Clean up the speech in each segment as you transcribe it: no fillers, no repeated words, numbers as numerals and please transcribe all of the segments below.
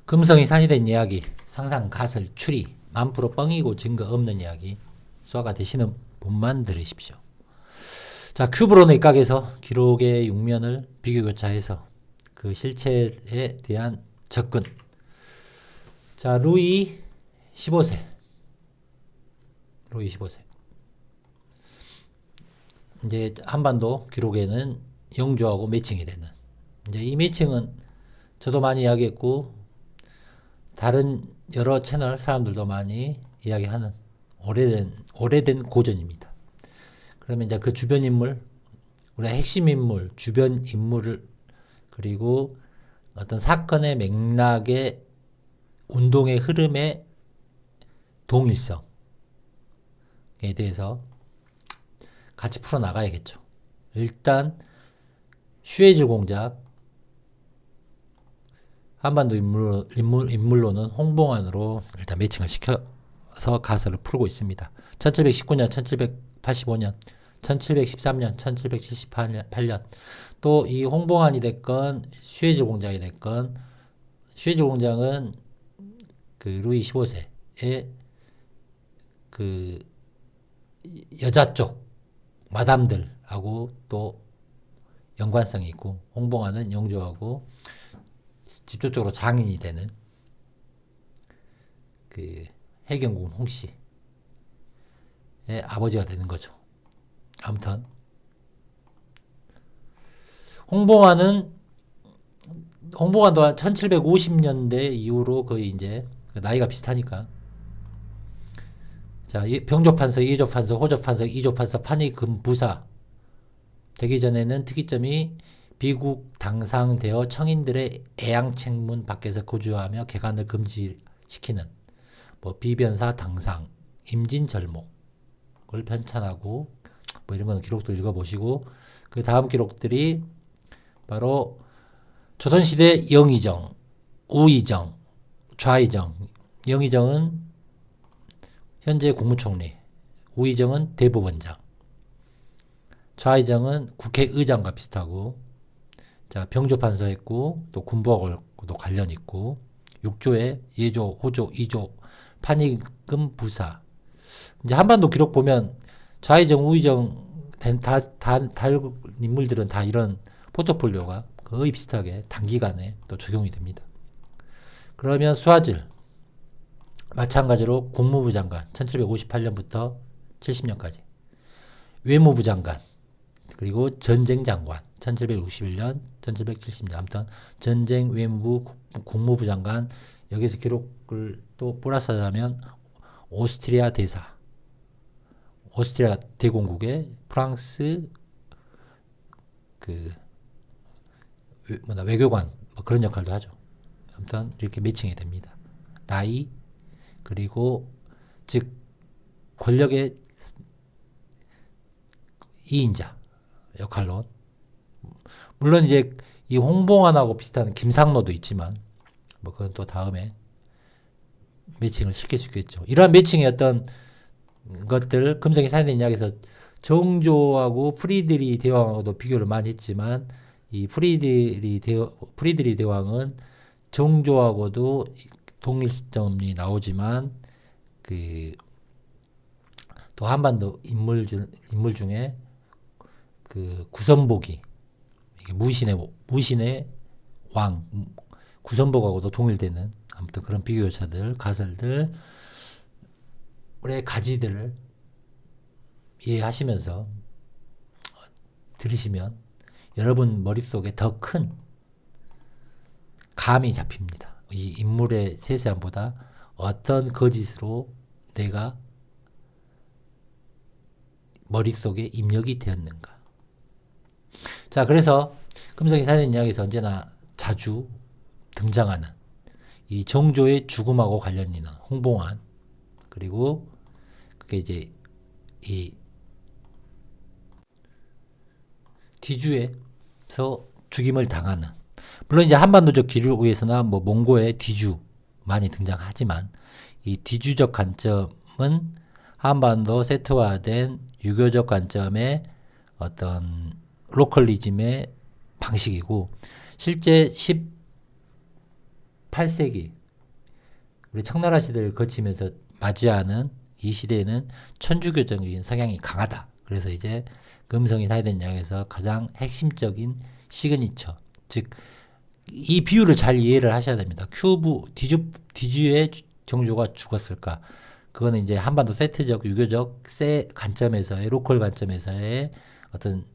금성이 산이된 이야기, 상상, 가설, 추리, 1000% 뻥이고 증거 없는 이야기, 수화가 되시는 분만 들으십시오. 자, 큐브로는 입각에서 기록의 육면을 비교교차해서 그 실체에 대한 접근. 자, 루이 15세. 루이 15세. 이제 한반도 기록에는 영조하고 매칭이 되는. 이제 이 매칭은 저도 많이 이야기했고, 다른 여러 채널 사람들도 많이 이야기하는 오래된 고전입니다. 그러면 이제 그 주변 인물, 우리가 핵심 인물, 주변 인물을, 그리고 어떤 사건의 맥락의 운동의 흐름의 동일성에 대해서 같이 풀어나가야겠죠. 일단 슈에즈 공작, 한반도 인물로는 홍봉안으로 일단 매칭을 시켜서 가설을 풀고 있습니다. 1719년, 1785년, 1713년, 1778년 또 이 홍봉안이 됐건 슈에즈 공작이 됐건, 슈에즈 공작은 그 루이 15세의 그 여자 쪽 마담들하고 또 연관성이 있고, 홍봉안은 영조하고 직접적으로 장인이 되는 그 해경군 홍씨의 아버지가 되는 거죠. 아무튼 홍봉안도 한 1750년대 이후로 거의 이제 나이가 비슷하니까, 자, 병조판서, 이조판서, 호조판서, 이조판서, 판의금 부사 되기 전에는 특이점이 비국 당상되어 청인들의 애양책문 밖에서 거주하며 개간을 금지시키는 비변사 당상, 임진절목을 편찬하고 이런 건 기록도 읽어보시고, 그 다음 기록들이 바로 조선시대 영의정, 우의정, 좌의정. 영의정은 현재 국무총리, 우의정은 대법원장, 좌의정은 국회의장과 비슷하고, 자, 병조판서 했고, 또 군부하고도 관련 있고, 6조에 예조, 호조, 이조, 판의금 부사. 이제 한반도 기록 보면 좌의정, 우의정 다른 인물들은 다 이런 포트폴리오가 거의 비슷하게 단기간에 또 적용이 됩니다. 그러면 수하질 마찬가지로 국무부 장관 1758년부터 70년까지, 외무부 장관, 그리고 전쟁 장관 1761년, 1770년, 아무튼 전쟁, 외무부, 국무부 장관. 여기서 기록을 또 플러스 하자면 오스트리아 대사, 오스트리아 대공국의 프랑스 외교관 그런 역할도 하죠. 아무튼 이렇게 매칭이 됩니다. 나이, 그리고 즉 권력의 2인자 역할로, 물론 이제 이 홍봉안하고 비슷한 김상로도 있지만 그건 또 다음에 매칭을 시킬 수 있겠죠. 이러한 매칭의 어떤 것들, 금성이 산이된 이야기에서 정조하고 프리드리 대왕하고도 비교를 많이 했지만, 이 프리드리 대왕은 정조하고도 동일점이 나오지만, 또 한반도 인물 중에 구선복이, 무신의 왕 구선복하고도 동일되는, 아무튼 그런 비교차들, 가설들, 우리의 가지들을 이해하시면서 들으시면 여러분 머릿속에 더 큰 감이 잡힙니다. 이 인물의 세세함보다 어떤 거짓으로 내가 머릿속에 입력이 되었는가. 자, 그래서 금성이 산이된 이야기에서 언제나 자주 등장하는 이 정조의 죽음하고 관련 있는 홍봉안, 그리고 그게 이제 이 뒤주에서 죽임을 당하는, 물론 이제 한반도적 기록에서나 몽고의 뒤주 많이 등장하지만, 이 뒤주적 관점은 한반도 세트화된 유교적 관점의 어떤 로컬리즘의 방식이고, 실제 18세기 우리 청나라 시대를 거치면서 맞이하는 이 시대에는 천주교적인 성향이 강하다. 그래서 이제 금성이 사회된 이야기에서 가장 핵심적인 시그니처, 즉 이 비유를 잘 이해를 하셔야 됩니다. 디주의 정조가 죽었을까? 그거는 이제 한반도 세트적, 유교적 관점에서의, 로컬 관점에서의 어떤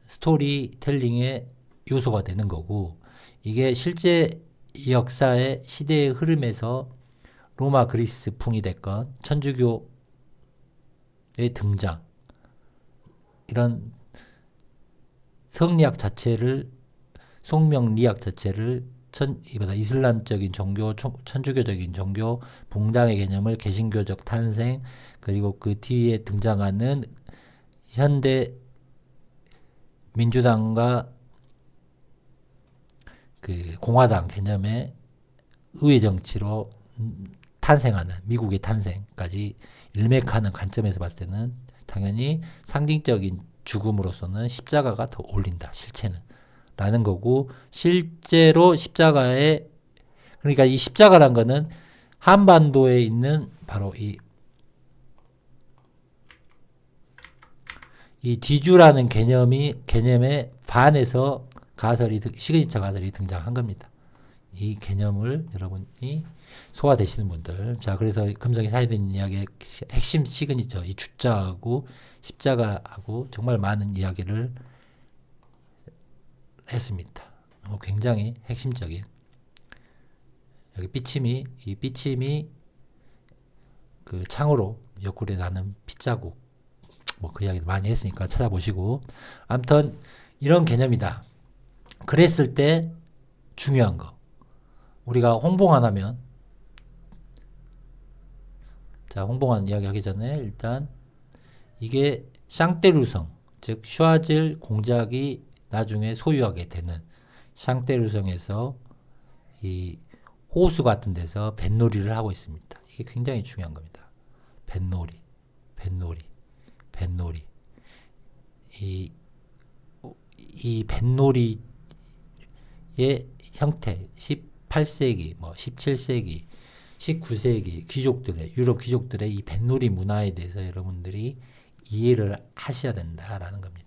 스토리텔링의 요소가 되는 거고, 이게 실제 역사의 시대의 흐름에서 로마 그리스풍이 됐건 천주교의 등장, 이런 성리학 자체를, 송명리학 자체를 이슬람적인 종교, 천주교적인 종교, 붕당의 개념을 개신교적 탄생, 그리고 그 뒤에 등장하는 현대 민주당과 그 공화당 개념의 의회 정치로 탄생하는 미국의 탄생까지 일맥하는 관점에서 봤을 때는 당연히 상징적인 죽음으로서는 십자가가 더 어울린다. 실체는. 라는 거고, 실제로 십자가에, 그러니까 이 십자가란 거는 한반도에 있는 바로 이 디주라는 개념의 반에서 시그니처 가설이 등장한 겁니다. 이 개념을 여러분이 소화되시는 분들. 자, 그래서 금성이 사회된 이야기의 핵심 시그니처, 이 주자하고 십자가하고 정말 많은 이야기를 했습니다. 굉장히 핵심적인. 여기 이 삐침이 그 창으로 옆구리에 나는 핏자국. 뭐 그 이야기도 많이 했으니까 찾아보시고. 아무튼 이런 개념이다. 그랬을 때 중요한 거. 우리가 홍봉안 하면, 자, 홍봉안 이야기 하기 전에 일단 이게 샹떼루성, 즉 슈아즐 공작이 나중에 소유하게 되는 샹떼루성에서 이 호수 같은 데서 뱃놀이를 하고 있습니다. 이게 굉장히 중요한 겁니다. 뱃놀이. 이 뱃놀이의 형태, 18세기, 뭐 17세기, 19세기 유럽 귀족들의 이 뱃놀이 문화에 대해서 여러분들이 이해를 하셔야 된다라는 겁니다.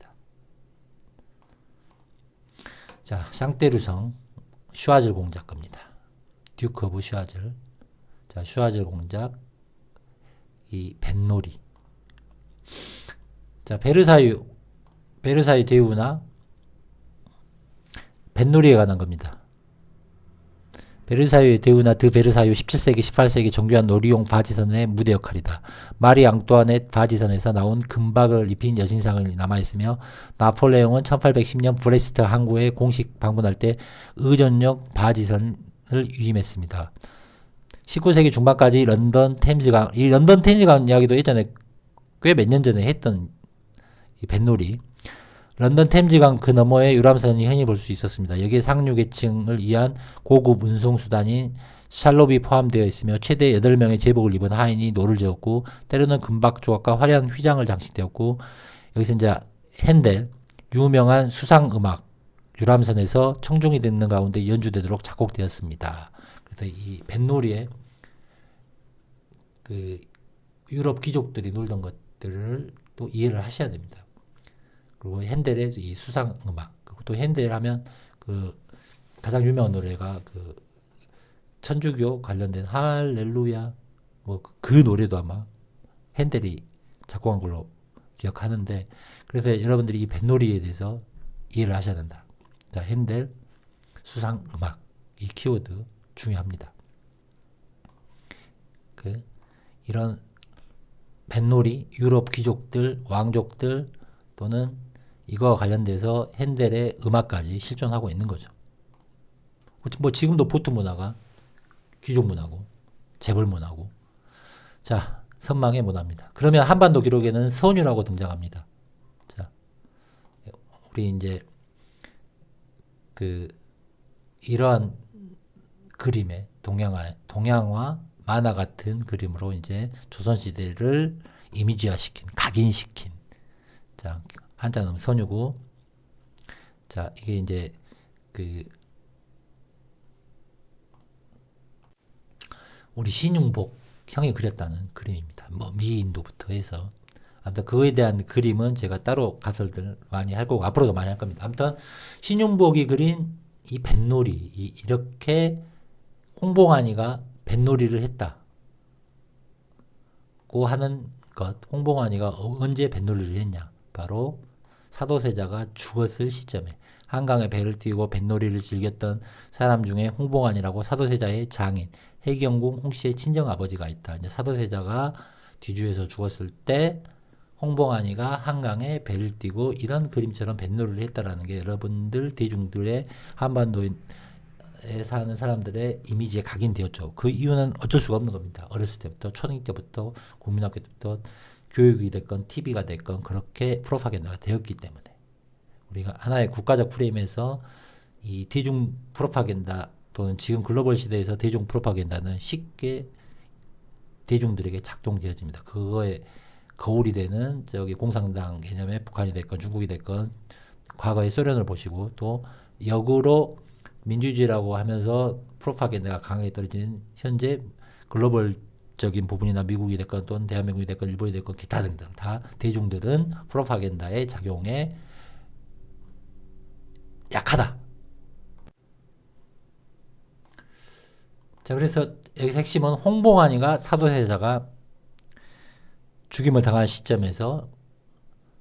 자, 샹떼루성 슈아즐 공작 겁니다. 듀크 오브 슈아즐. 자, 슈아즐 공작 이 뱃놀이. 자, 베르사유 대우나 뱃놀이에 관한 겁니다. 베르사유의 대우나 드 베르사유 17세기 18세기 정교한 놀이용 바지선의 무대 역할이다. 마리 앙뚜아넷 바지선에서 나온 금박을 입힌 여신상을 남아있으며 나폴레옹은 1810년 브레스트 항구에 공식 방문할 때 의전용 바지선을 위임했습니다. 19세기 중반까지 런던 템즈강 이야기도 예전에 꽤 몇 년 전에 했던 이 뱃놀이. 런던 템즈강 그 너머에 유람선이 흔히 볼 수 있었습니다. 여기에 상류계층을 위한 고급 운송수단인 샬롭이 포함되어 있으며 최대 8명의 제복을 입은 하인이 노를 저었고 때로는 금박 조각과 화려한 휘장을 장식되었고, 여기서 이제 핸델, 유명한 수상음악 유람선에서 청중이 듣는 가운데 연주되도록 작곡되었습니다. 그래서 이 뱃놀이에 그 유럽 귀족들이 놀던 것들을 또 이해를 하셔야 됩니다. 그리고 핸델의 이 수상 음악, 그리고 또 핸델 하면 그 가장 유명한 노래가 그 천주교 관련된 할렐루야, 뭐 그 노래도 아마 핸델이 작곡한 걸로 기억하는데, 그래서 여러분들이 이 뱃놀이에 대해서 이해를 하셔야 된다. 자, 핸델 수상 음악, 이 키워드 중요합니다. 이런 뱃놀이, 유럽 귀족들, 왕족들 또는 이거와 관련돼서 핸델의 음악까지 실존하고 있는 거죠. 뭐 지금도 보트 문화가 귀족 문화고 재벌 문화고. 자, 선망의 문화입니다. 그러면 한반도 기록에는 선유라고 등장합니다. 자, 우리 이제 이러한 그림의 동양화 만화 같은 그림으로 이제 조선시대를 이미지화시킨, 각인시킨. 자, 한자는 선유고. 자, 이게 이제 우리 신윤복 형이 그렸다는 그림입니다. 뭐 미인도부터 해서 아무튼 그거에 대한 그림은 제가 따로 가설들 많이 할 거고 앞으로도 많이 할 겁니다. 아무튼 신윤복이 그린 이 뱃놀이 이렇게 홍봉안이가 뱃놀이를 했다고 하는 것. 홍봉안이가 언제 뱃놀이를 했냐? 바로 사도세자가 죽었을 시점에 한강에 배를 띄우고 뱃놀이를 즐겼던 사람 중에 홍봉안이라고 사도세자의 장인 해경궁 홍씨의 친정아버지가 있다. 이제 사도세자가 뒤주에서 죽었을 때 홍봉안이가 한강에 배를 띄고 이런 그림처럼 뱃놀이를 했다라는 게 여러분들 대중들의 한반도에 사는 사람들의 이미지에 각인되었죠. 그 이유는 어쩔 수가 없는 겁니다. 어렸을 때부터 초등학교 때부터 국민학교 때부터 교육이 됐건 TV가 됐건 그렇게 프로파간다가 되었기 때문에 우리가 하나의 국가적 프레임에서 이 대중 프로파간다 또는 지금 글로벌 시대에서 대중 프로파간다는 쉽게 대중들에게 작동되어집니다. 그거에 거울이 되는 저기 공산당 개념의 북한이 됐건 중국이 됐건 과거의 소련을 보시고 또 역으로 민주주의라고 하면서 프로파간다가 강하게 떨어진 현재 글로벌적인 부분이나 미국이 됐건 또는 대한민국이 됐건 일본이 됐건 기타 등등 다 대중들은 프로파간다의 작용에 약하다. 자, 그래서 여기서 핵심은 홍봉안이가 사도세자가 죽임을 당한 시점에서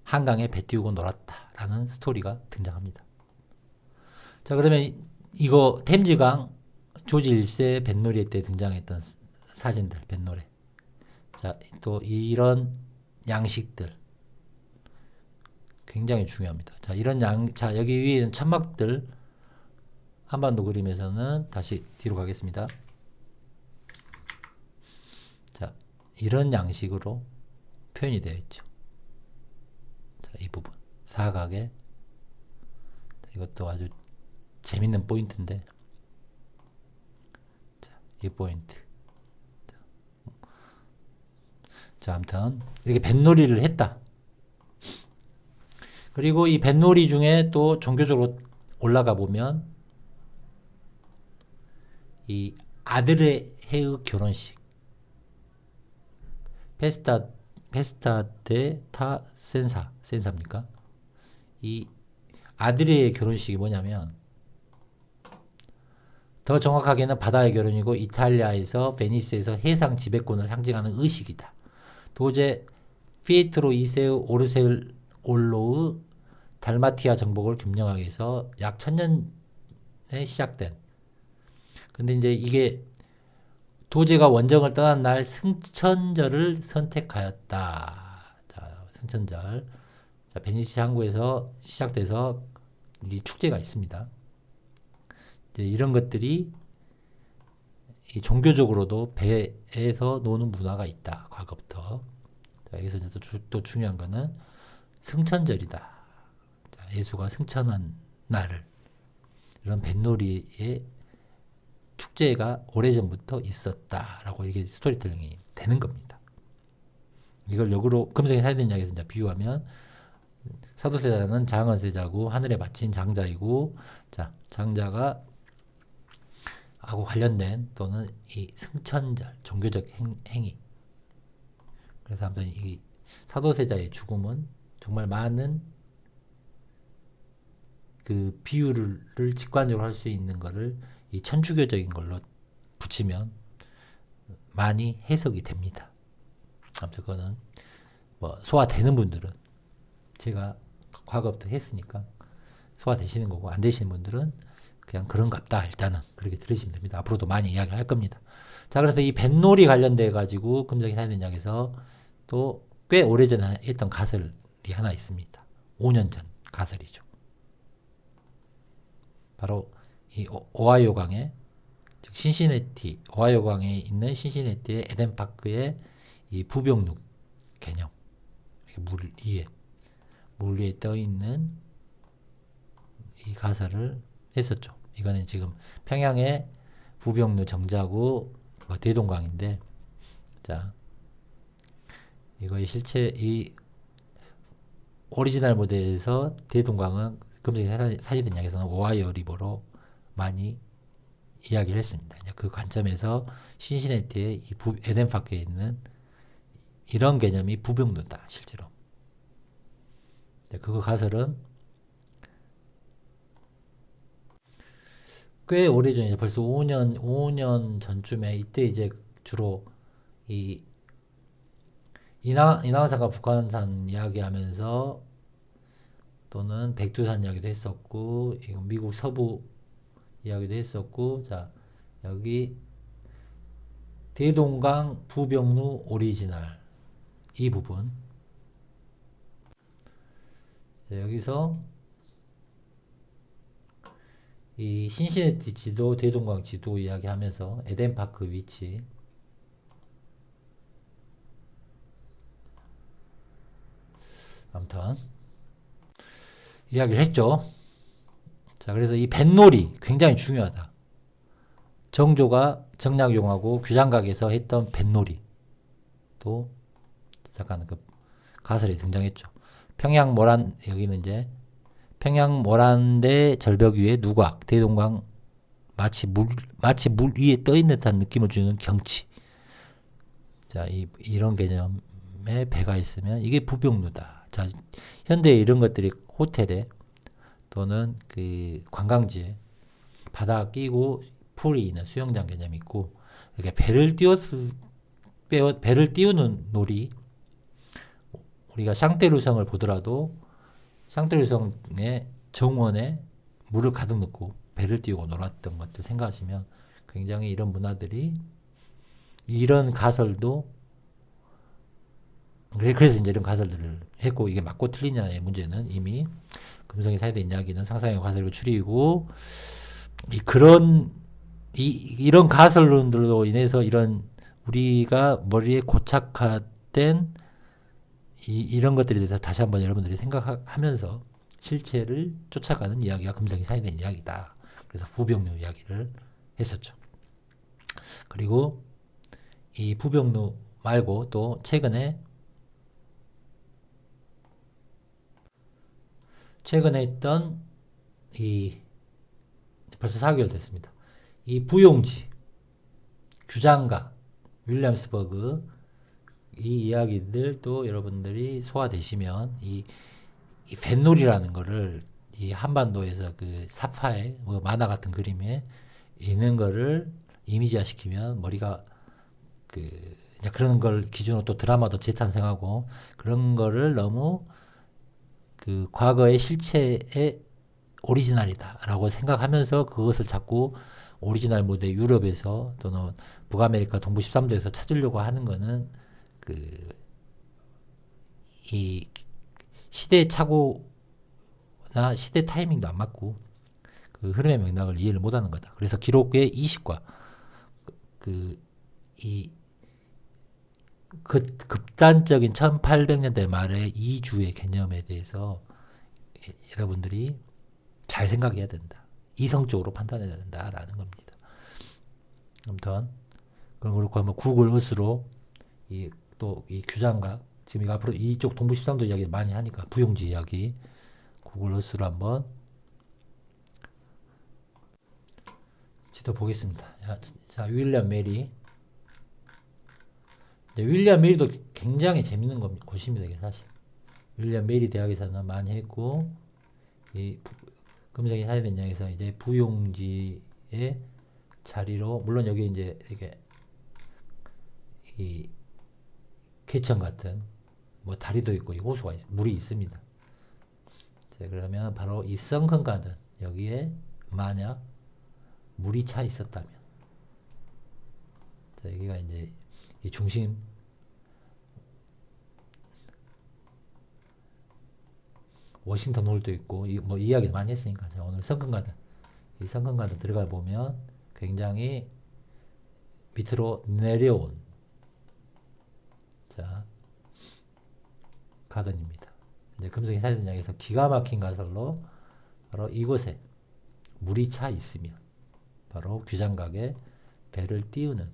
한강에 배 띄우고 놀았다라는 스토리가 등장합니다. 자, 그러면 이거 템즈강 조지 1세 뱃놀이 때 등장했던 사진들, 뱃놀이. 자, 또 이런 양식들 굉장히 중요합니다. 자, 자, 여기 위에 있는 천막들 한반도 그림에서는 다시 뒤로 가겠습니다. 자, 이런 양식으로 표현이 되어 있죠. 자, 이 부분 사각에 이것도 아주 재밌는 포인트인데 자, 이 포인트 자, 아무튼 이렇게 뱃놀이를 했다. 그리고 이 뱃놀이 중에 또 종교적으로 올라가 보면 이 아들의 해의 결혼식 페스타 데 타 센사입니까? 이 아들의 결혼식이 뭐냐면 더 정확하게는 바다의 결혼이고 이탈리아에서 베니스에서 해상 지배권을 상징하는 의식이다. 도제 피에트로 2세 오르셀 올로의 달마티아 정복을 겸영하기 위해서 약 1000년에 시작된 근데 이제 이게 도제가 원정을 떠난 날 승천절을 선택하였다. 자, 승천절. 자, 베니스 항구에서 시작돼서 이 축제가 있습니다. 이제 이런 것들이 이 종교적으로도 배에서 노는 문화가 있다. 과거부터. 자, 여기서 또 중요한 거는 승천절이다. 자, 예수가 승천한 날을 이런 뱃놀이의 축제가 오래전부터 있었다라고 이게 스토리텔링이 되는 겁니다. 이걸 역으로 금성의 사회된 이야기에서 이제 비유하면 사도세자는 장언세자고 하늘에 바친 장자이고 자, 장자가 하고 관련된 또는 이 승천절 종교적 행위 그래서 아무튼 이 사도세자의 죽음은 정말 많은 그 비유를 직관적으로 할 수 있는 거를 이 천주교적인 걸로 붙이면 많이 해석이 됩니다. 아무튼 그거는 뭐 소화되는 분들은 제가 과거부터 했으니까 소화되시는 거고 안 되시는 분들은 그냥 그런갑다 일단은 그렇게 들으시면 됩니다. 앞으로도 많이 이야기를 할 겁니다. 자, 그래서 이 뱃놀이 관련돼 가지고 금성이 사는 이야기에서 또 꽤 오래전에 했던 가설이 하나 있습니다. 5년 전 가설이죠. 바로 이 오하이오 강에 즉 신시내티 오하이오 강에 있는 신시내티의 에덴파크의 이 부병록 개념 물 위에 떠 있는 이 가설을 했었죠. 이거는 지금 평양의 부병루 정자구 뭐 대동강인데 자 이거의 실체 이 오리지널 모델에서 대동강은 금속이 사진된 이야기에서는 오하이오 리버로 많이 이야기를 했습니다. 그 관점에서 신시내티의 이 에덴파크에 있는 이런 개념이 부병도다, 실제로. 그거 가설은 꽤 오래전에 벌써 5년 전쯤에 이때 이제 주로 이 인왕산과 북한산 이야기하면서 또는 백두산 이야기도 했었고, 이건 미국 서부 이야기도 했었고, 자, 여기 대동강 부병루 오리지널 이 부분. 자, 여기서 이 신시내티 지도, 대동강 지도 이야기하면서 에덴파크 위치, 아무튼 이야기를 했죠. 자, 그래서 이 뱃놀이 굉장히 중요하다. 정조가 정약용하고 규장각에서 했던 뱃놀이 또 잠깐 그 가설에 등장했죠. 평양 모란, 여기는 이제 평양 모란대 절벽 위에 누각, 대동강 마치 물 위에 떠 있는 듯한 느낌을 주는 경치. 자, 이런 개념의 배가 있으면 이게 부병루다. 자, 현대에 이런 것들이 호텔에 또는 그 관광지에 바다 끼고 풀이 있는 수영장 개념이 있고, 이렇게 배를 띄우는 놀이, 우리가 샹떼루성을 보더라도 샹떼루성의 정원에 물을 가득 넣고 배를 띄우고 놀았던 것들 생각하시면 굉장히 이런 문화들이, 이런 가설도, 그래서 이제 이런 가설들을 했고, 이게 맞고 틀리냐의 문제는 이미 금성의 사이대 이야기는 상상의 가설을 추리고, 이런 가설론들로 인해서 이런 우리가 머리에 고착화된 이런 것들에 대해서 다시 한번 여러분들이 생각하면서 실체를 쫓아가는 이야기가 금성이 사이된 이야기다. 그래서 부병루 이야기를 했었죠. 그리고 이 부병루 말고 또 최근에 했던 벌써 4개월 됐습니다. 이 부용지, 규장각, 윌리엄스버그 이 이야기들도 여러분들이 소화되시면 이 뱃놀이라는 거를 이 한반도에서 그 사파의 뭐 만화 같은 그림에 있는 거를 이미지화 시키면 머리가 이제 그런 걸 기준으로 또 드라마도 재탄생하고, 그런 거를 너무 그 과거의 실체의 오리지널이다라고 생각하면서 그것을 자꾸 오리지널 무대 유럽에서 또는 북아메리카 동부 13도에서 찾으려고 하는 거는 이 시대 착오나 시대 타이밍도 안 맞고 그 흐름의 맥락을 이해를 못하는 거다. 그래서 기록의 이식과 급단적인 1800년대 말의 이주의 개념에 대해서 여러분들이 잘 생각해야 된다. 이성적으로 판단해야 된다라는 겁니다. 아무튼 그런 거 그렇고 한번 구글 어스로 이 규장각, 지금 이거 앞으로 이쪽 동부 13도 이야기 많이 하니까 부용지 이야기 구글 어스로 한번 지도 보겠습니다. 자, 윌리엄 메리. 윌리엄 메리도 굉장히 재밌는 곳입니다. 이게 사실 윌리엄 메리 대학에서는 많이 했고, 이 금성이 사회된 양에서 이제 부용지의 자리로, 물론 여기 이제 이게 이 개천 같은 뭐 다리도 있고 호수가 물이 있습니다. 자, 그러면 바로 이 썬큰 가든, 여기에 만약 물이 차 있었다면, 자, 여기가 이제 이 중심 워싱턴 홀도 있고, 뭐 이야기 많이 했으니까 제가 오늘 썬큰 가든, 이 썬큰 가든 들어가 보면 굉장히 밑으로 내려온, 자, 가든입니다. 이제 금성이 사진장에서 기가 막힌 가설로 바로 이곳에 물이 차 있으면 바로 규장각에 배를 띄우는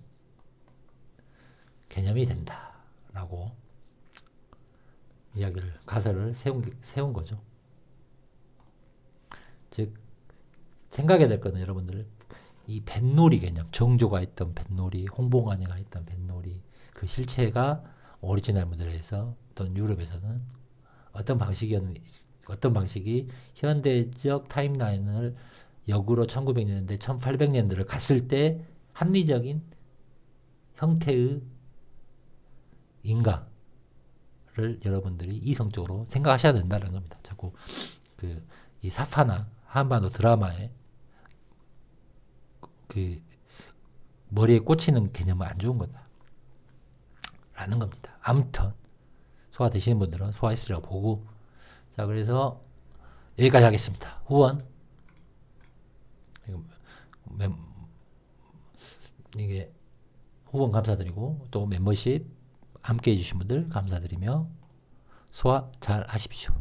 개념이 된다라고 이야기를, 가설을 세운 거죠. 즉 생각해야 될 거는 여러분들, 이 뱃놀이 개념, 정조가 했던 뱃놀이, 홍봉안이가 했던 뱃놀이, 그 실체가 오리지널 모델에서 또는 유럽에서는 어떤 방식이 현대적 타임라인을 역으로 1900년대, 1800년대를 갔을 때 합리적인 형태의 인가를 여러분들이 이성적으로 생각하셔야 된다는 겁니다. 자꾸 이 사파나 한반도 드라마에 그 머리에 꽂히는 개념은 안 좋은 거다 라는 겁니다. 아무튼 소화되시는 분들은 소화했으라고 보고, 자, 그래서 여기까지 하겠습니다. 후원 이게 후원 감사드리고, 또 멤버십 함께 해주신 분들 감사드리며 소화 잘 하십시오.